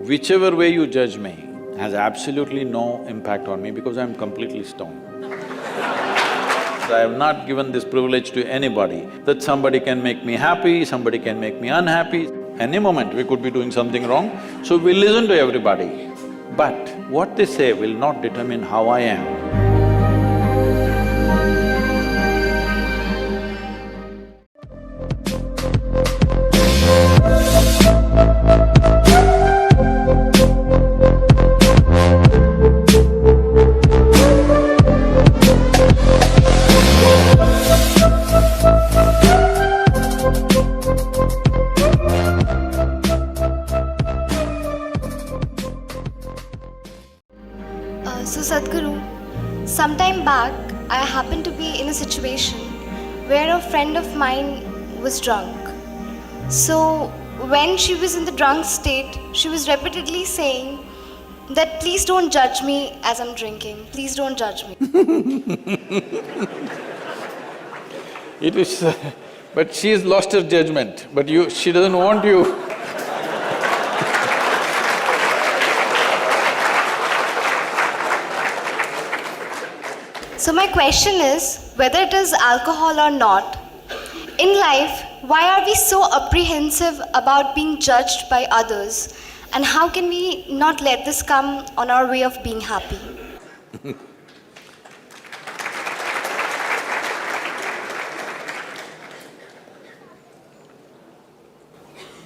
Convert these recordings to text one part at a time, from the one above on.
Whichever way you judge me has absolutely no impact on me because I'm completely stoned. I have not given this privilege to anybody that somebody can make me happy, somebody can make me unhappy. Any moment we could be doing something wrong, so we listen to everybody. But what they say will not determine how I am. So Sadhguru, sometime back I happened to be in a situation where a friend of mine was drunk. So when she was in the drunk state, she was repeatedly saying that please don't judge me as I'm drinking, please don't judge me. It is… but she has lost her judgment, but she doesn't want you. So my question is, whether it is alcohol or not, in life, why are we so apprehensive about being judged by others? And how can we not let this come on our way of being happy?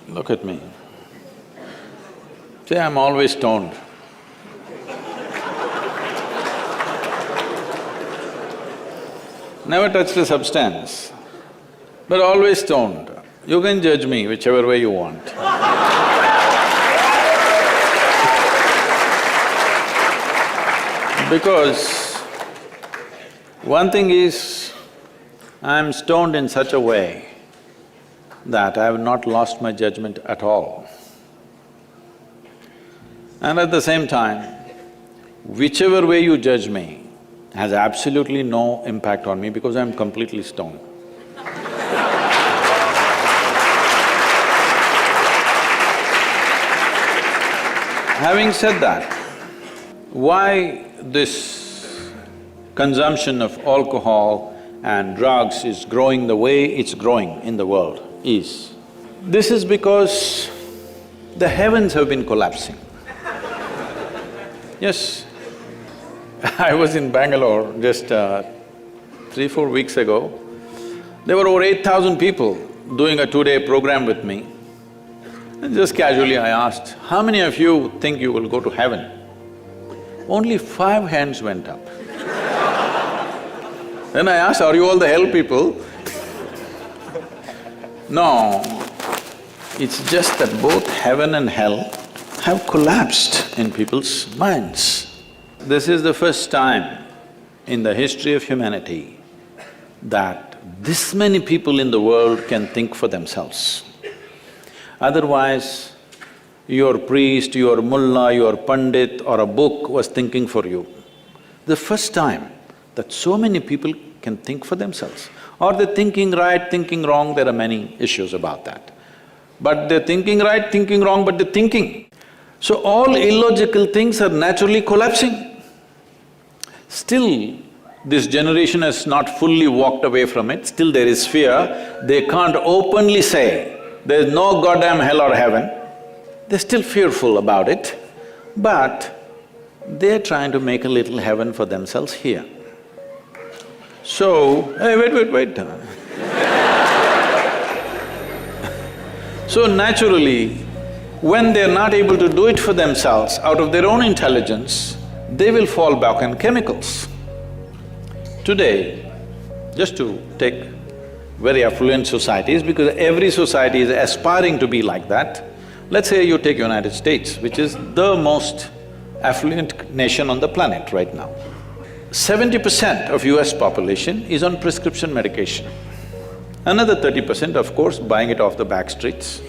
Look at me. See, I'm always stoned. Never touched a substance, but always stoned. You can judge me whichever way you want. Because one thing is, I'm stoned in such a way that I have not lost my judgment at all. And at the same time, whichever way you judge me has absolutely no impact on me because I'm completely stoned. Having said that, why this consumption of alcohol and drugs is growing the way it's growing in the world is, this is because the heavens have been collapsing. Yes, I was in Bangalore just 3-4 weeks ago. There were over 8,000 people doing a 2-day program with me. And just casually I asked, how many of you think you will go to heaven? Only 5 hands went up. Then I asked, are you all the hell people? No, it's just that both heaven and hell have collapsed in people's minds. This is the first time in the history of humanity that this many people in the world can think for themselves. Otherwise, your priest, your mullah, your pandit or a book was thinking for you. The first time that so many people can think for themselves. Are they thinking right, thinking wrong? There are many issues about that. But they're thinking right, thinking wrong, but they're thinking. So all illogical things are naturally collapsing. Still, this generation has not fully walked away from it, still there is fear. They can't openly say, there's no goddamn hell or heaven. They're still fearful about it, but they're trying to make a little heaven for themselves here. So, hey, wait. So naturally, when they're not able to do it for themselves out of their own intelligence, they will fall back on chemicals. Today, just to take very affluent societies, because every society is aspiring to be like that, let's say you take United States, which is the most affluent nation on the planet right now. 70% of US population is on prescription medication. Another 30%, of course, buying it off the back streets.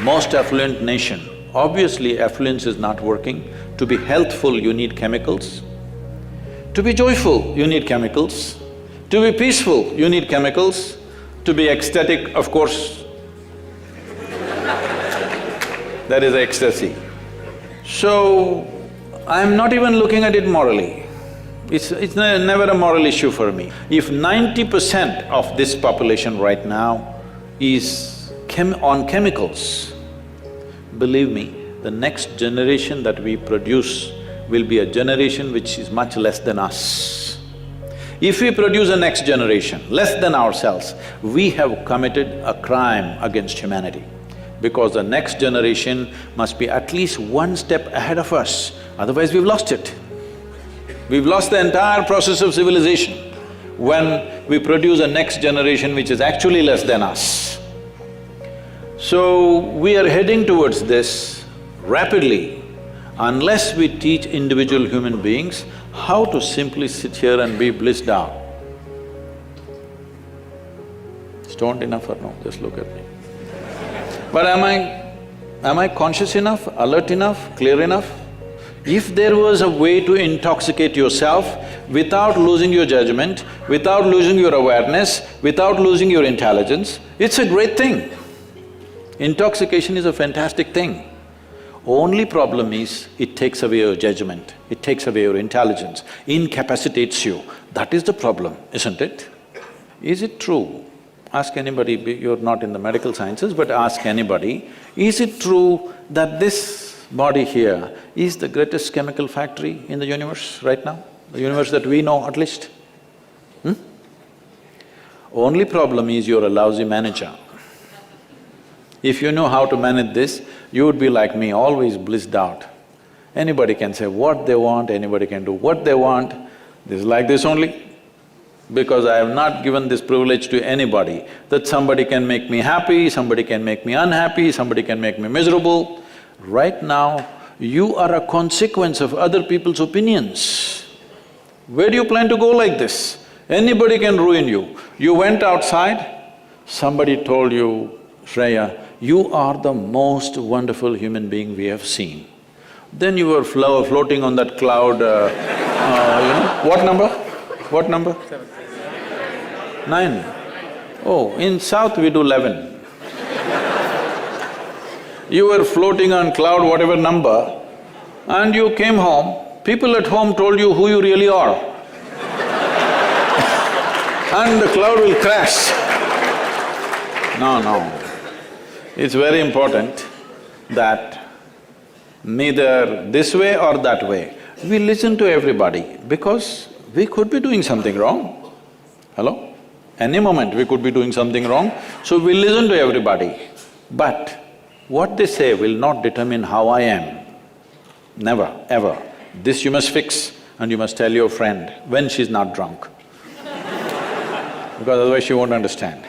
Most affluent nation, obviously affluence is not working. To be healthful, you need chemicals. To be joyful, you need chemicals. To be peaceful, you need chemicals. To be ecstatic, of course, that is ecstasy. So, I'm not even looking at it morally. It's never a moral issue for me. If 90% of this population right now is on chemicals, believe me, the next generation that we produce will be a generation which is much less than us. If we produce a next generation less than ourselves, we have committed a crime against humanity, because the next generation must be at least one step ahead of us, otherwise we've lost it. We've lost the entire process of civilization when we produce a next generation which is actually less than us. So, we are heading towards this rapidly unless we teach individual human beings how to simply sit here and be blissed out. Stoned enough or no? Just look at me. But am I conscious enough, alert enough, clear enough? If there was a way to intoxicate yourself without losing your judgment, without losing your awareness, without losing your intelligence, it's a great thing. Intoxication is a fantastic thing. Only problem is, it takes away your judgment, it takes away your intelligence, incapacitates you. That is the problem, isn't it? Is it true? Ask anybody, you're not in the medical sciences, but ask anybody, is it true that this body here is the greatest chemical factory in the universe right now? The universe that we know at least? Only problem is you're a lousy manager. If you know how to manage this, you would be like me, always blissed out. Anybody can say what they want, anybody can do what they want. This is like this only. Because I have not given this privilege to anybody, that somebody can make me happy, somebody can make me unhappy, somebody can make me miserable. Right now, you are a consequence of other people's opinions. Where do you plan to go like this? Anybody can ruin you. You went outside, somebody told you, Shreya, you are the most wonderful human being we have seen. Then you were floating on that cloud, what number? What number? 9. Oh, in South we do 11. You were floating on cloud whatever number, and you came home, people at home told you who you really are. And the cloud will crash. No. It's very important that neither this way or that way, we listen to everybody because we could be doing something wrong. Hello? Any moment we could be doing something wrong, so we listen to everybody. But what they say will not determine how I am. Never, ever. This you must fix and you must tell your friend when she's not drunk. Because otherwise she won't understand.